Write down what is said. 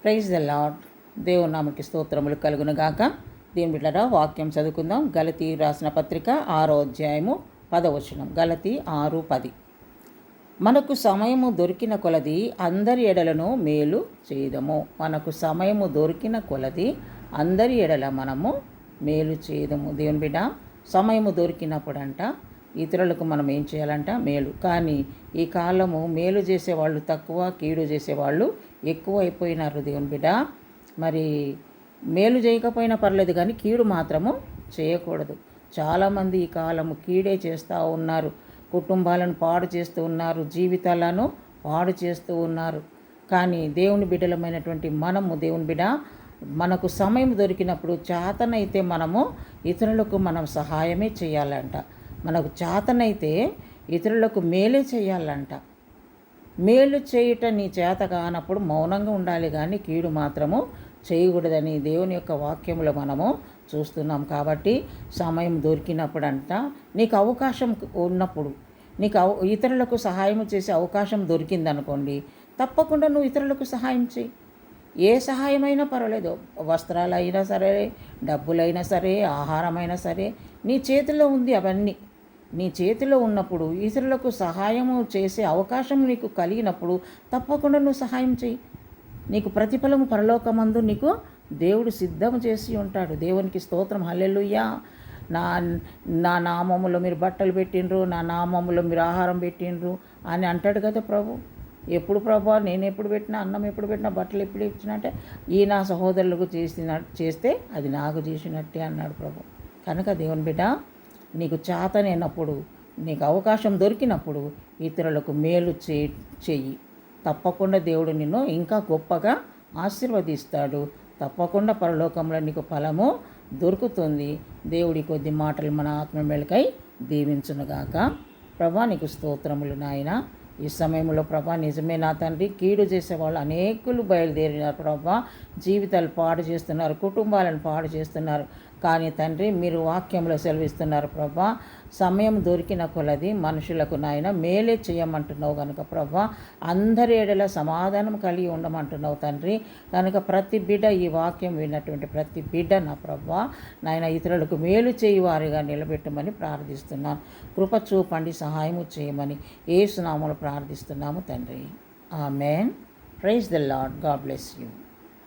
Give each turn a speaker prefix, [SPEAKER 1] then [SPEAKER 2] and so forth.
[SPEAKER 1] Praise the lord. దేవుని నామకి స్తోత్రములు కలుగునుగాక. దేవుని బిడ్డలారా, వాక్యం చదువుకుందాం. గలతీ రాసిన పత్రిక 6వ అధ్యాయము 10వ వచనం. గలతీ 6:10. మనకు సమయము దొరికిన కొలది అందరి ఎడలను మేలు చేయదము. మనకు సమయము దొరికిన కొలది అందరి ఎడల మనము మేలు చేయదము. దేవుని బిడ్డ, సమయము దొరికినప్పుడంట ఇతరులకు మనం ఏం చేయాలంట? మేలు. కానీ ఈ కాలము మేలు చేసేవాళ్ళు తక్కువ, కీడు చేసేవాళ్ళు ఎక్కువ అయిపోయినారు. దేవుని బిడ్డ, మరి మేలు చేయకపోయినా పర్లేదు, కానీ కీడు మాత్రము చేయకూడదు. చాలామంది ఈ కాలము కీడే చేస్తూ ఉన్నారు. కుటుంబాలను పాడు చేస్తూ ఉన్నారు, జీవితాలను పాడు చేస్తూ ఉన్నారు. కానీ దేవుని బిడ్డలమైనటువంటి మనము, దేవుని బిడ్డ, మనకు సమయం దొరికినప్పుడు చేతనైతే మనము ఇతరులకు మనం సహాయమే చేయాలంట. మనకు చేతనైతే ఇతరులకు మేలే చేయాలంట. మేలు చేయుట నీ చేత కానప్పుడు మౌనంగా ఉండాలి, కానీ కీడు మాత్రము చేయకూడదని దేవుని యొక్క వాక్యములో మనము చూస్తున్నాం. కాబట్టి సమయం దొరికినప్పుడంట, నీకు అవకాశం ఉన్నప్పుడు, నీకు ఇతరులకు సహాయం చేసే అవకాశం దొరికిందనుకోండి, తప్పకుండా నువ్వు ఇతరులకు సహాయం చేయి. ఏ సహాయమైనా పర్వాలేదు, వస్త్రాలైనా సరే, డబ్బులైనా సరే, ఆహారమైనా సరే, నీ చేతిలో ఉంది. అవన్నీ నీ చేతిలో ఉన్నప్పుడు ఇతరులకు సహాయము చేసే అవకాశం నీకు కలిగినప్పుడు తప్పకుండా నువ్వు సహాయం చేయి. నీకు ప్రతిఫలము పరలోకమందు నీకు దేవుడు సిద్ధం చేసి ఉంటాడు. దేవునికి స్తోత్రం. హల్లెలూయా. నా నా నామములో మీరు బట్టలు పెట్టిండ్రు, నా నామములో మీరు ఆహారం పెట్టిండ్రు అని అంటాడు కదా ప్రభు. ఎప్పుడు ప్రభు? నేను ఎప్పుడు పెట్టినా, అన్నం ఎప్పుడు పెట్టినా, బట్టలు ఎప్పుడు ఇచ్చినా అంటే ఈ నా సహోదరులకు చేస్తే అది నాకు చేసినట్టే అన్నాడు ప్రభు. కనుక దేవుని బిడ్డ, నీకు చేతనైనప్పుడు, నీకు అవకాశం దొరికినప్పుడు ఇతరులకు మేలు చెయ్యి. తప్పకుండా దేవుడు నిన్ను ఇంకా గొప్పగా ఆశీర్వదిస్తాడు. తప్పకుండా పరలోకంలో నీకు ఫలము దొరుకుతుంది. దేవుడి కొద్ది మాటలు మన ఆత్మ మేలుకై దీవించునుగాక. ప్రభా, నీకు స్తోత్రములు నాయన. ఈ సమయంలో ప్రభా, నిజమే నా తండ్రి, కీడు చేసేవాళ్ళు అనేకులు బయలుదేరినారు ప్రభా. జీవితాలు పాడు చేస్తున్నారు, కుటుంబాలను పాడు చేస్తున్నారు. కానీ తండ్రి, మీరు వాక్యంలో సెలవిస్తున్నారు ప్రభా, సమయం దొరికిన కొలది మనుషులకు నాయన మేలే చేయమంటున్నావు కనుక ప్రభా, అందరి ఏడల సమాధానం కలిగి ఉండమంటున్నావు తండ్రి. కనుక ప్రతి బిడ్డ, ఈ వాక్యం విన్నటువంటి ప్రతి బిడ్డ నా ప్రభా నాయన ఇతరులకు మేలు చేయువారిగా నిలబెట్టమని ప్రార్థిస్తున్నాను. కృప చూపండి, సహాయము చేయమని యేసు నామములో ప్రార్థిస్తున్నాము తండ్రి. Amen. Praise the Lord. God bless you.